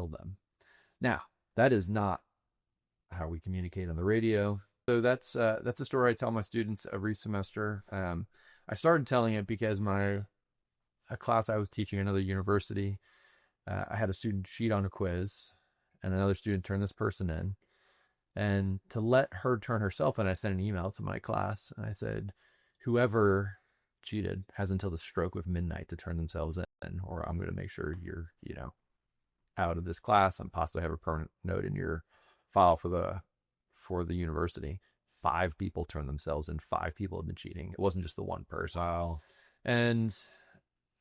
kill them. Now, that is not how we communicate on the radio. So that's a story I tell my students every semester. I started telling it because a class I was teaching at another university, I had a student cheat on a quiz, and another student turned this person in. And to let her turn herself in, I sent an email to my class, and I said, whoever cheated has until the stroke of midnight to turn themselves in, or I'm going to make sure you're, out of this class and possibly have a permanent note in your file for the university. 5 people turned themselves in. 5 people have been cheating. It wasn't just the one person. Wow. And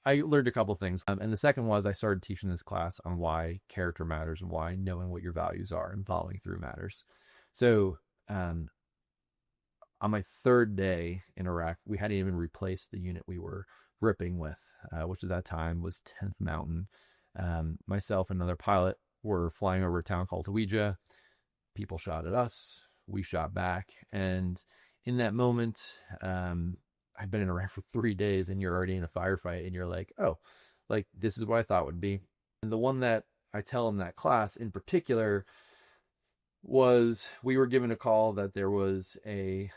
I learned a couple things. And the second was I started teaching this class on why character matters and why knowing what your values are and following through matters. So on my 3rd day in Iraq, we hadn't even replaced the unit we were ripping with, which at that time was 10th Mountain. Myself and another pilot were flying over a town called Hawija. People shot at us. We shot back. And in that moment, I've been in Iraq for 3 days, and you're already in a firefight, and you're like, oh, like this is what I thought would be. And the one that I tell in that class in particular was we were given a call that there was a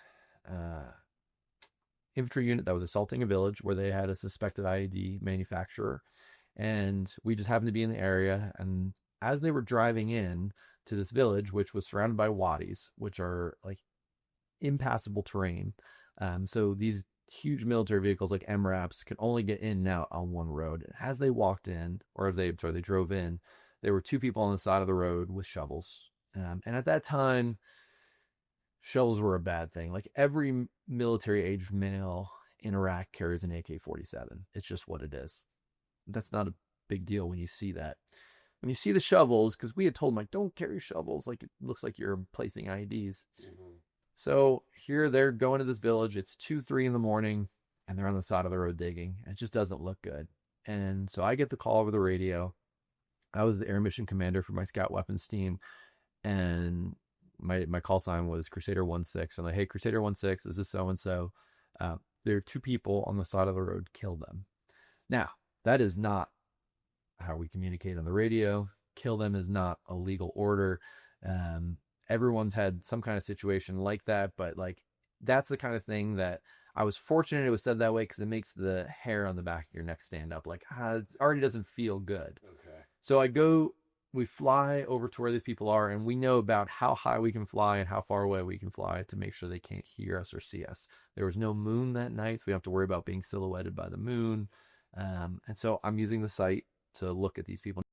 infantry unit that was assaulting a village where they had a suspected IED manufacturer, and we just happened to be in the area. And as they were driving in to this village, which was surrounded by wadis, which are like impassable terrain, so these huge military vehicles like MRAPs can only get in and out on one road. And as they walked in, or as they drove in, there were 2 people on the side of the road with shovels. And at that time, shovels were a bad thing. Like every military-aged male in Iraq carries an AK-47. It's just what it is. That's not a big deal when you see that. When you see the shovels, because we had told them, like, don't carry shovels. Like, it looks like you're placing IEDs. Mm-hmm. So here they're going to this village. It's 2-3 in the morning, and they're on the side of the road digging. It just doesn't look good. And so I get the call over the radio. I was the air mission commander for my scout weapons team, and my call sign was Crusader 16. I'm like, hey, Crusader 16, this is so-and-so. There are 2 people on the side of the road. Kill them. Now, that is not how we communicate on the radio. Kill them is not a legal order. Everyone's had some kind of situation like that, but like that's the kind of thing that I was fortunate it was said that way, because it makes the hair on the back of your neck stand up. Like, it already doesn't feel good. Okay. So we fly over to where these people are, and we know about how high we can fly and how far away we can fly to make sure they can't hear us or see us. There was no moon that night, so we don't have to worry about being silhouetted by the moon. And so I'm using the sight to look at these people.